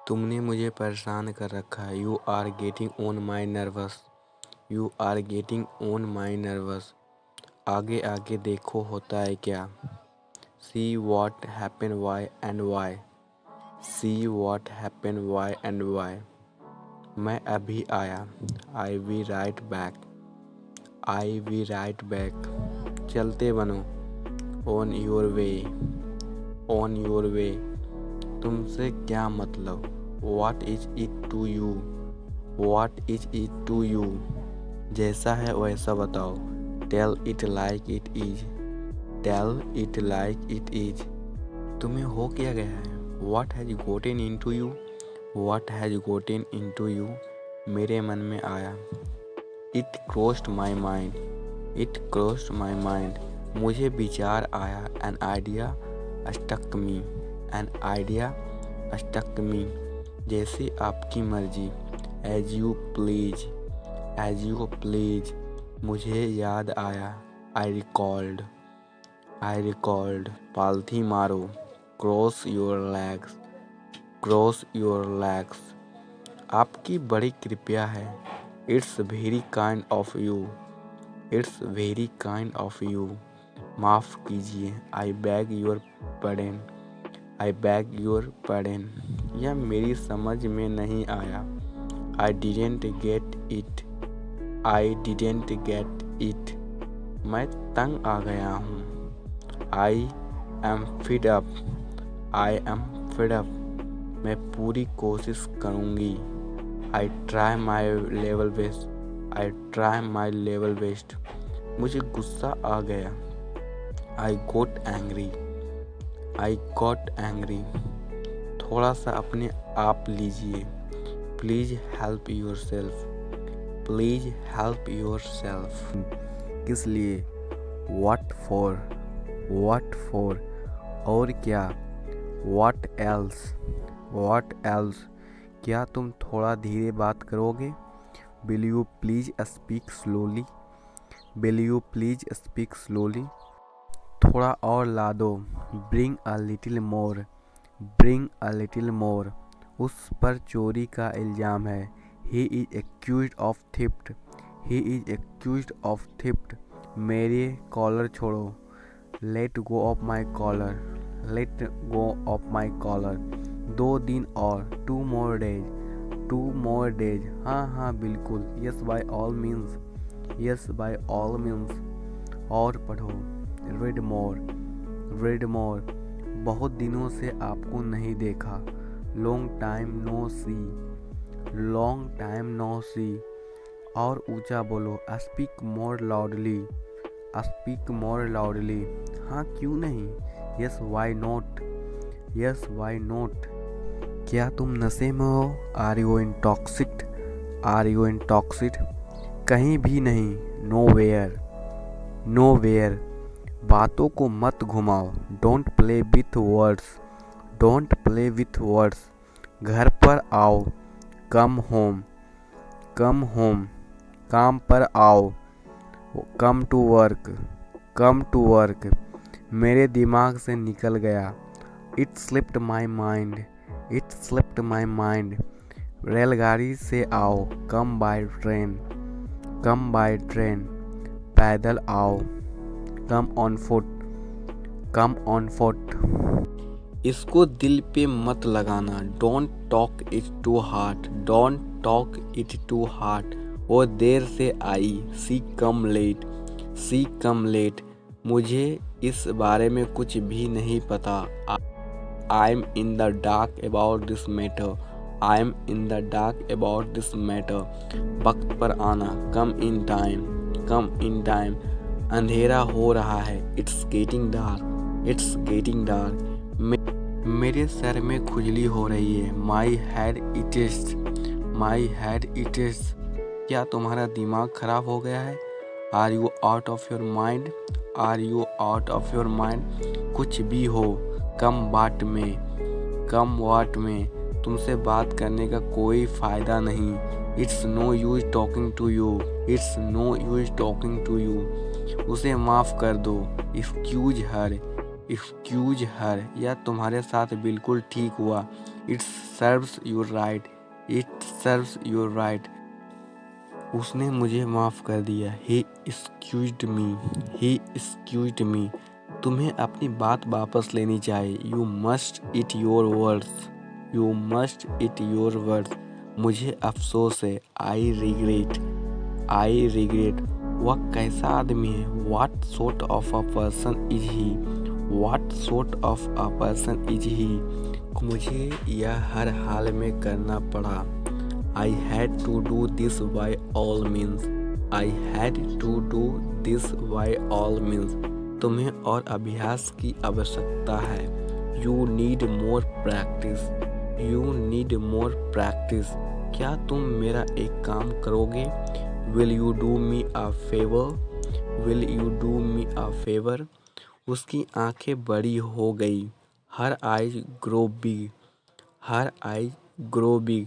तुमने मुझे परेशान कर रखा है। You are getting on my nervous. You are getting on my nervous. आगे आगे देखो होता है क्या। See what happen why and why. See what happen why and why. मैं अभी आया। I be right back. I be right back. चलते बनो। On your way. On your way. तुमसे क्या मतलब। What is it to you? What is it to you? जैसा है वैसा बताओ। Tell it like it is. Tell it like it is. तुम्हें हो क्या गया है। What has gotten into you? What has gotten into you? मेरे मन में आया। It crossed my mind. It crossed my mind. मुझे विचार आया। An idea struck me. An idea struck me. जैसे आपकी मर्जी। As you please. As you please. मुझे याद आया। I recalled. I recalled. पालथी मारो। Cross your legs. Cross your legs. आपकी बड़ी कृपया है। It's very kind of you. It's very kind of you. माफ़ कीजिए। I beg your pardon. I beg your pardon. यह मेरी समझ में नहीं आया। I didn't get it. I didn't get it. मैं तंग आ गया हूँ। I am fed up. I am fed up. मैं पूरी कोशिश करूँगी। I try my level best. I try my level best. मुझे गुस्सा आ गया। I got angry. I got angry. थोड़ा सा अपने आप लीजिए। Please help yourself. Please help yourself. किस लिए। What for? What for? और क्या। What else? What else? क्या तुम थोड़ा धीरे बात करोगे। Will you please speak slowly? Will you please speak slowly? थोड़ा और ला दो। Bring a little more. Bring a little more. उस पर चोरी का इल्ज़ाम है। He is accused of theft. He is accused of theft. मेरे कॉलर छोड़ो। Let go of my collar. Let go of my collar. 2 दिन और। 2 more days. 2 more days. हाँ बिल्कुल। Yes by all means. Yes by all means. और पढ़ो। Read more. Read more. बहुत दिनों से आपको नहीं देखा। Long time no see. Long time no see. और ऊंचा बोलो। Speak more loudly. Speak more loudly. हाँ क्यों नहीं। Yes why not. Yes why not. क्या तुम नशे में हो। Are you intoxicated? Are you intoxicated? कहीं भी नहीं। Nowhere. Nowhere. बातों को मत घुमाओ। Don't play with words. Don't play with words. घर पर आओ। Come home. Come home. काम पर आओ। Come to work. Come to work. मेरे दिमाग से निकल गया। It slipped my mind. It slipped my mind. रेलगाड़ी से आओ। Come by train. Come by train. पैदल आओ। Come on foot. Come on foot. इसको दिल पे मत लगाना। Don't talk it too hard. Don't talk it too hard. वो देर से आई। She come late. She come late. मुझे इस बारे में कुछ भी नहीं पता। I'm in the dark about this matter. I'm in the dark about this matter. वक्त पर आना। Come in time. Come in time. अंधेरा हो रहा है। It's getting dark. It's getting dark. मेरे सर में खुजली हो रही है। My head itches. My head itches. क्या तुम्हारा दिमाग खराब हो गया है। Are you out of your mind? Are you out of your mind? कुछ भी हो। Come what may. Come what may. तुमसे बात करने का कोई फ़ायदा नहीं। It's no use talking to you. It's no use talking to you. उसे माफ़ कर दो। Excuse her. Excuse her. यह तुम्हारे साथ बिल्कुल ठीक हुआ। It serves you right, it serves you right. उसने मुझे माफ़ कर दिया। ही एक्सक्यूज्ड मी, ही एक्सक्यूज्ड मी। तुम्हें अपनी बात वापस लेनी चाहिए। You must eat your words, you must eat your words. मुझे अफसोस है। I regret, I regret. वह कैसा आदमी है? What sort of a person is he? What sort of a person is he? मुझे यह हर हाल में करना पड़ा। I had to do this by all means. I had to do this by all means. तुम्हें और अभ्यास की आवश्यकता है। You need more practice. You need more practice. क्या तुम मेरा एक काम करोगे? Will you do me a favor? Will you do me a favor? उसकी आंखें बड़ी हो गई। Her eyes grow big. Her eyes grow big.